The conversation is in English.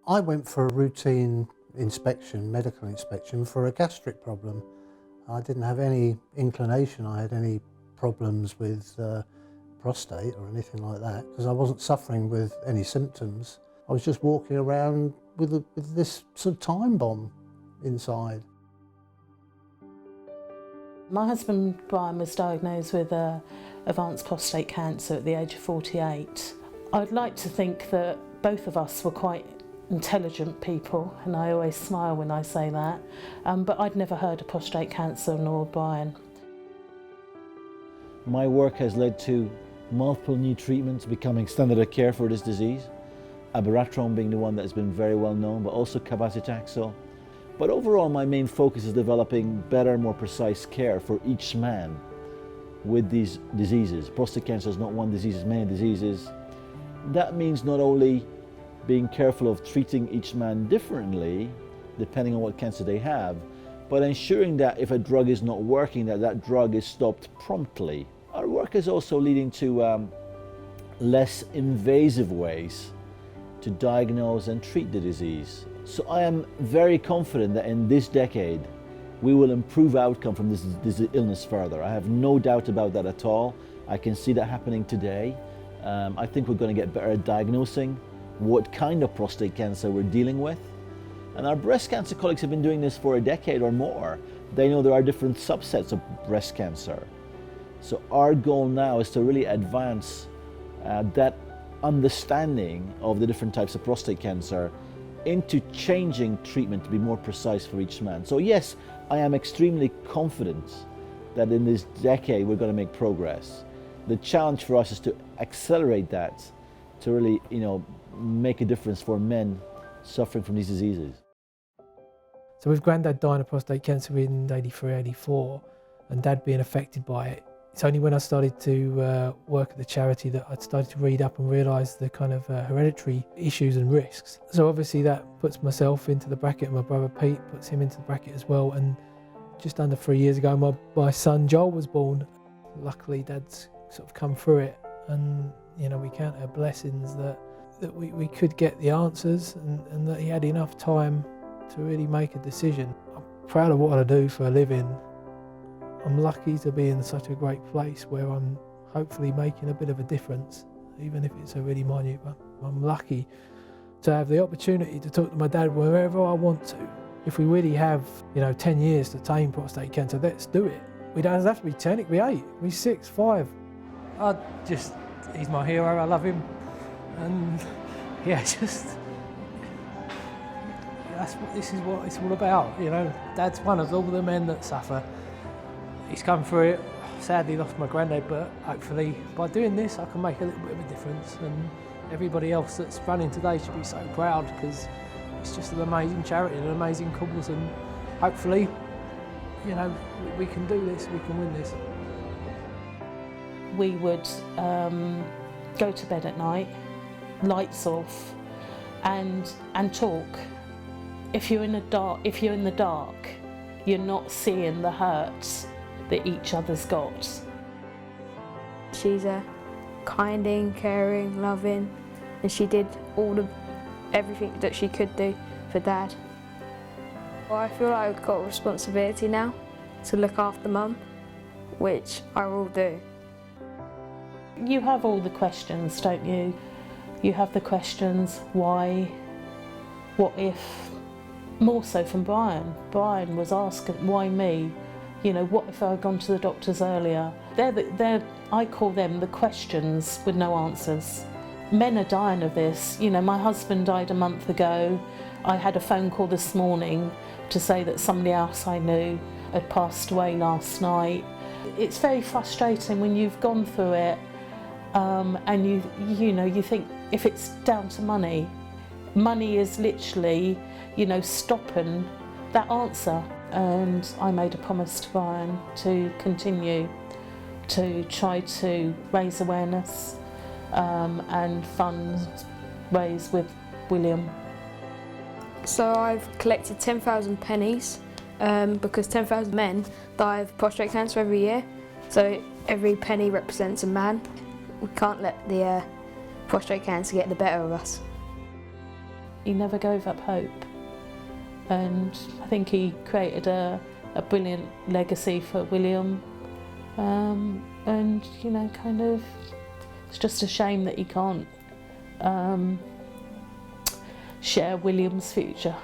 I went for a routine inspection, medical inspection, for a gastric problem. I didn't have any inclination I had any problems with prostate or anything like that, because I wasn't suffering with any symptoms. I was just walking around with this sort of time bomb inside. My husband Brian was diagnosed with advanced prostate cancer at the age of 48. I'd like to think that both of us were quite intelligent people, and I always smile when I say that, but I'd never heard of prostate cancer, nor Brian. My work has led to multiple new treatments becoming standard of care for this disease. Abiraterone being the one that has been very well known, but also cabazitaxel. But overall, my main focus is developing better, more precise care for each man with these diseases. Prostate cancer is not one disease, it's many diseases. That means not only being careful of treating each man differently, depending on what cancer they have, but ensuring that if a drug is not working, that drug is stopped promptly. Our work is also leading to less invasive ways to diagnose and treat the disease. So I am very confident that in this decade, we will improve outcome from this illness further. I have no doubt about that at all. I can see that happening today. I think we're going to get better at diagnosing what kind of prostate cancer we're dealing with. And our breast cancer colleagues have been doing this for a decade or more. They know there are different subsets of breast cancer. So our goal now is to really advance that understanding of the different types of prostate cancer into changing treatment to be more precise for each man. So yes, I am extremely confident that in this decade we're going to make progress. The challenge for us is to accelerate that, to really, make a difference for men suffering from these diseases. So with Grandad dying of prostate cancer in 83, 84, and Dad being affected by it, it's only when I started to work at the charity that I started to read up and realise the kind of hereditary issues and risks. So obviously that puts myself into the bracket, and my brother Pete puts him into the bracket as well. And just under 3 years ago, my son Joel was born. Luckily, Dad's sort of come through it, and we count our blessings that we could get the answers, and that he had enough time to really make a decision. I'm proud of what I do for a living. I'm lucky to be in such a great place where I'm hopefully making a bit of a difference, even if it's a really minute one. I'm lucky to have the opportunity to talk to my dad wherever I want to. If we really have, 10 years to tame prostate cancer, let's do it. We don't have to be 10, it could be 8, it could be 6, 5. He's my hero, I love him. And this is what it's all about, Dad's one of all the men that suffer. He's come through it. Sadly lost my granddad, but hopefully by doing this I can make a little bit of a difference, and everybody else that's running today should be so proud, because it's just an amazing charity, an amazing cause, and hopefully, we can do this, we can win this. We would go to bed at night, lights off, and talk. If you're in the dark, you're not seeing the hurts that each other's got. She's kind, caring, loving, and she did everything that she could do for Dad. Well, I feel like I've got a responsibility now to look after Mum, which I will do. You have all the questions, don't you? You have the questions, why, what if? More so from Brian. Brian was asking, why me? What if I had gone to the doctors earlier? I call them the questions with no answers. Men are dying of this. My husband died a month ago. I had a phone call this morning to say that somebody else I knew had passed away last night. It's very frustrating when you've gone through it, and you think if it's down to money is literally, stopping that answer. And I made a promise to Brian to continue to try to raise awareness and funds raised with William. So I've collected 10,000 pennies because 10,000 men die of prostate cancer every year. So every penny represents a man. We can't let the prostate cancer get the better of us. never gave up hope, and I think he created a brilliant legacy for William, and you know, kind of, it's just a shame that he can't share William's future.